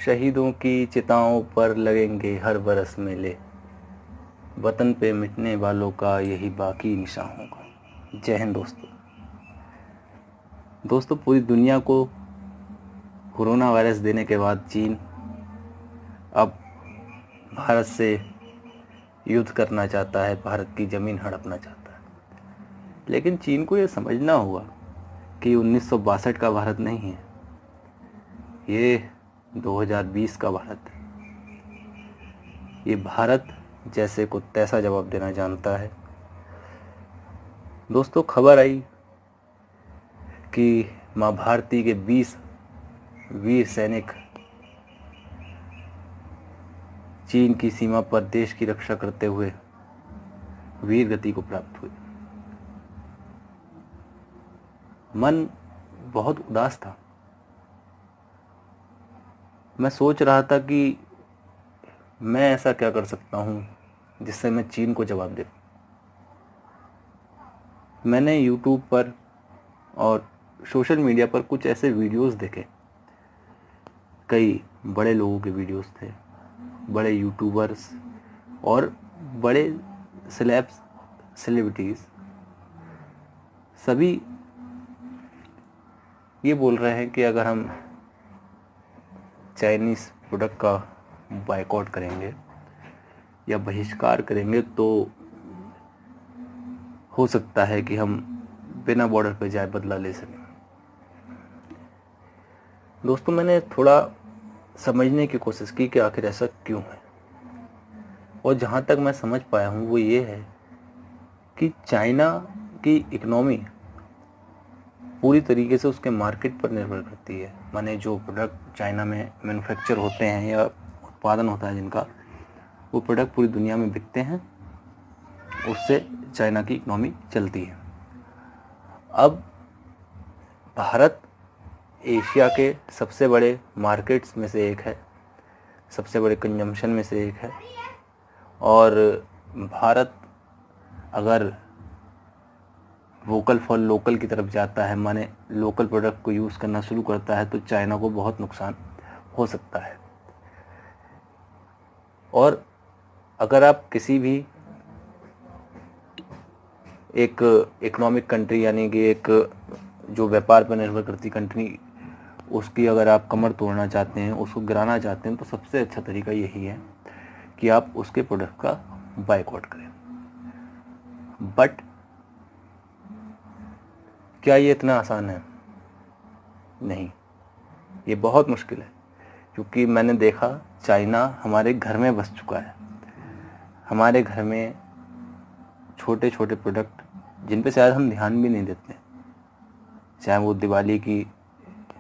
शहीदों की चिताओं पर लगेंगे हर बरस मेले, वतन पे मिटने वालों का यही बाकी निशान होगा। जय हिंद दोस्तों, पूरी दुनिया को कोरोना वायरस देने के बाद चीन अब भारत से युद्ध करना चाहता है, भारत की ज़मीन हड़पना चाहता है। लेकिन चीन को यह समझना होगा कि 1962 का भारत नहीं है, ये 2020 का भारत है। ये भारत जैसे को तैसा जवाब देना जानता है। दोस्तों, खबर आई कि माँ भारती के 20 वीर सैनिक चीन की सीमा पर देश की रक्षा करते हुए वीर गति को प्राप्त हुए। मन बहुत उदास था। मैं सोच रहा था कि मैं ऐसा क्या कर सकता हूँ जिससे मैं चीन को जवाब दे। मैंने YouTube पर और सोशल मीडिया पर कुछ ऐसे वीडियोस देखे। कई बड़े लोगों के वीडियोस थे, बड़े यूट्यूबर्स और बड़े सेलिब्रिटीज़ सभी ये बोल रहे हैं कि अगर हम चाइनीज़ प्रोडक्ट का बायकॉट करेंगे या बहिष्कार करेंगे तो हो सकता है कि हम बिना बॉर्डर पर जाए बदला ले सकें। दोस्तों, मैंने थोड़ा समझने की कोशिश की कि आखिर ऐसा क्यों है, और जहाँ तक मैं समझ पाया हूँ वो ये है कि चाइना की इकोनॉमी पूरी तरीके से उसके मार्केट पर निर्भर करती है। माने जो प्रोडक्ट चाइना में मैन्युफैक्चर होते हैं या उत्पादन होता है जिनका, वो प्रोडक्ट पूरी दुनिया में बिकते हैं, उससे चाइना की इकोनॉमी चलती है। अब भारत एशिया के सबसे बड़े मार्केट्स में से एक है, सबसे बड़े कंजम्पशन में से एक है, और भारत अगर वोकल फॉर लोकल की तरफ जाता है, माने लोकल प्रोडक्ट को यूज़ करना शुरू करता है, तो चाइना को बहुत नुकसान हो सकता है। और अगर आप किसी भी एक इकोनॉमिक कंट्री यानी कि एक जो व्यापार पर निर्भर करती कंट्री, उसकी अगर आप कमर तोड़ना चाहते हैं, उसको गिराना चाहते हैं, तो सबसे अच्छा तरीका यही है कि आप उसके प्रोडक्ट का बायकॉट करें। बट क्या ये इतना आसान है? नहीं, ये बहुत मुश्किल है, क्योंकि मैंने देखा चाइना हमारे घर में बस चुका है। हमारे घर में छोटे छोटे प्रोडक्ट जिन पे शायद हम ध्यान भी नहीं देते, चाहे वो दिवाली की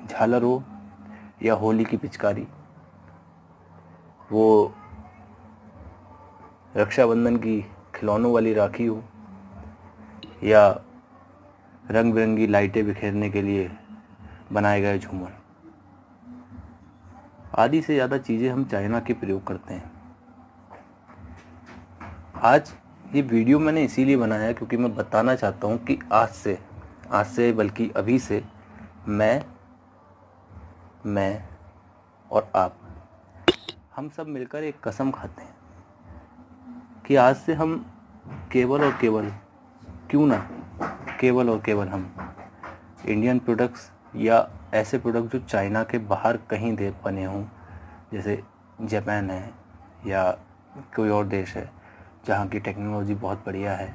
झालर हो या होली की पिचकारी, वो रक्षाबंधन की खिलौनों वाली राखी हो, या रंग बिरंगी लाइटें बिखेरने के लिए बनाए गए झूमर, आदि से ज़्यादा चीज़ें हम चाइना के प्रयोग करते हैं। आज ये वीडियो मैंने इसीलिए बनाया क्योंकि मैं बताना चाहता हूँ कि आज से बल्कि अभी से मैं और आप, हम सब मिलकर एक कसम खाते हैं कि आज से हम केवल और केवल हम इंडियन प्रोडक्ट्स या ऐसे प्रोडक्ट जो चाइना के बाहर कहीं दे बने हों, जैसे जापान है या कोई और देश है जहाँ की टेक्नोलॉजी बहुत बढ़िया है,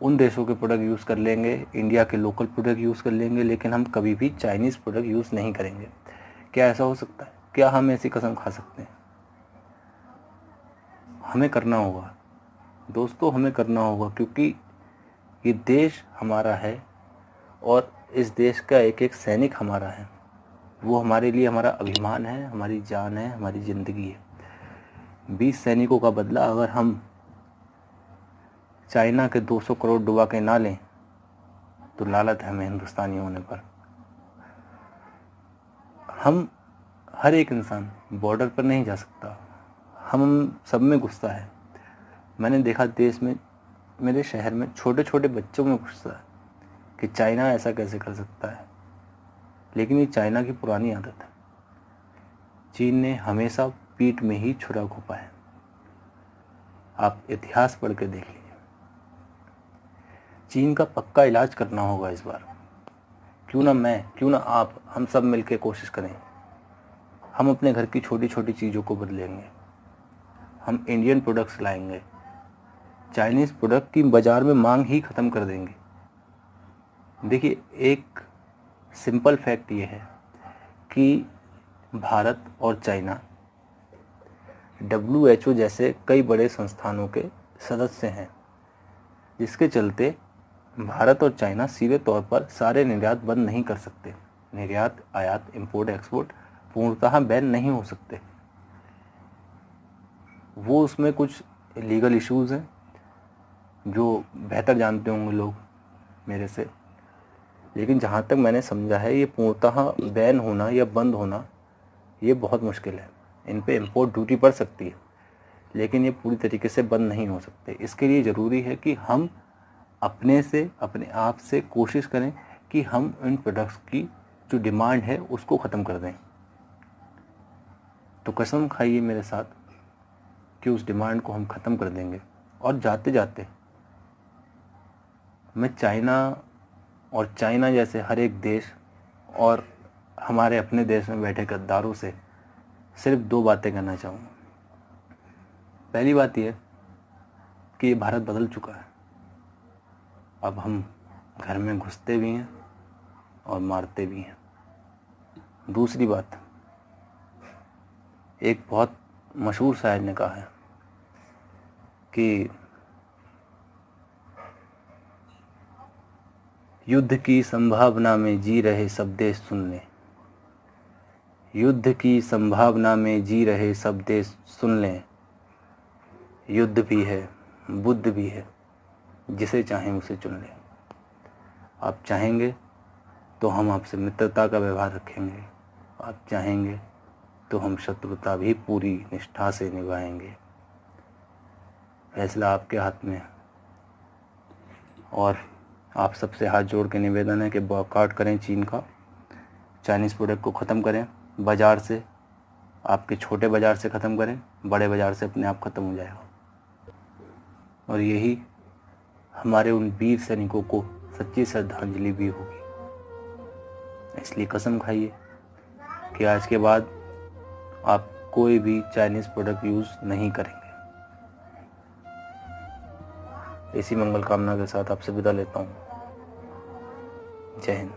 उन देशों के प्रोडक्ट यूज़ कर लेंगे, इंडिया के लोकल प्रोडक्ट यूज़ कर लेंगे, लेकिन हम कभी भी चाइनीज़ प्रोडक्ट यूज़ नहीं करेंगे। क्या ऐसा हो सकता है? क्या हम ऐसी कसम खा सकते हैं? हमें करना होगा दोस्तों, हमें करना होगा, क्योंकि ये देश हमारा है और इस देश का एक एक सैनिक हमारा है। वो हमारे लिए हमारा अभिमान है, हमारी जान है, हमारी ज़िंदगी है। 20 सैनिकों का बदला अगर हम चाइना के 200 करोड़ डुबा के ना लें तो लालत है हमें हिंदुस्तानी होने पर। हम हर एक इंसान बॉर्डर पर नहीं जा सकता, हम सब में गुस्सा है। मैंने देखा देश में, मेरे शहर में छोटे छोटे बच्चों में गुस्सा है कि चाइना ऐसा कैसे कर सकता है, लेकिन ये चाइना की पुरानी आदत है। चीन ने हमेशा पीठ में ही छुरा घोंपा है। आप इतिहास पढ़ के देख लीजिए। चीन का पक्का इलाज करना होगा इस बार। क्यों ना आप, हम सब मिलकर कोशिश करें। हम अपने घर की छोटी छोटी चीज़ों को बदलेंगे। हम इंडियन प्रोडक्ट्स लाएंगे। चाइनीज़ प्रोडक्ट की बाज़ार में मांग ही ख़त्म कर देंगे। देखिए, एक सिंपल फैक्ट ये है कि भारत और चाइना WHO जैसे कई बड़े संस्थानों के सदस्य हैं, जिसके चलते भारत और चाइना सीधे तौर पर सारे निर्यात बंद नहीं कर सकते। निर्यात, आयात, इंपोर्ट, एक्सपोर्ट पूर्णतः बैन नहीं हो सकते। वो उसमें कुछ लीगल इश्यूज हैं जो बेहतर जानते होंगे लोग मेरे से, लेकिन जहाँ तक मैंने समझा है ये पूर्णतः बैन होना या बंद होना ये बहुत मुश्किल है। इन पे इंपोर्ट ड्यूटी पड़ सकती है, लेकिन ये पूरी तरीके से बंद नहीं हो सकते। इसके लिए ज़रूरी है कि हम अपने आप से कोशिश करें कि हम इन प्रोडक्ट्स की जो डिमांड है उसको ख़त्म कर दें। तो कसम खाइए मेरे साथ कि उस डिमांड को हम ख़त्म कर देंगे। और जाते जाते मैं चाइना जैसे हर एक देश और हमारे अपने देश में बैठे गद्दारों से सिर्फ 2 बातें कहना चाहूँगा। पहली बात यह कि ये भारत बदल चुका है। अब हम घर में घुसते भी हैं और मारते भी हैं। दूसरी बात, एक बहुत मशहूर शायर ने कहा है कि युद्ध की संभावना में जी रहे सब देश सुन लें। युद्ध की संभावना में जी रहे सब देश सुन लें। युद्ध भी है, बुद्ध भी है, जिसे चाहें उसे चुन लें। आप चाहेंगे तो हम आपसे मित्रता का व्यवहार रखेंगे। आप चाहेंगे तो हम शत्रुता भी पूरी निष्ठा से निभाएंगे। फैसला आपके हाथ में है। और आप सबसे हाथ जोड़ के निवेदन है कि बॉयकॉट करें चीन का। चाइनीज़ प्रोडक्ट को ख़त्म करें बाज़ार से। आपके छोटे बाज़ार से ख़त्म करें, बड़े बाज़ार से अपने आप ख़त्म हो जाएगा। और यही हमारे उन वीर सैनिकों को सच्ची श्रद्धांजलि भी होगी। इसलिए कसम खाइए कि आज के बाद आप कोई भी चाइनीज़ प्रोडक्ट यूज़ नहीं करेंगे। इसी मंगल कामना के साथ आपसे विदा लेता हूँ। जय हिंद।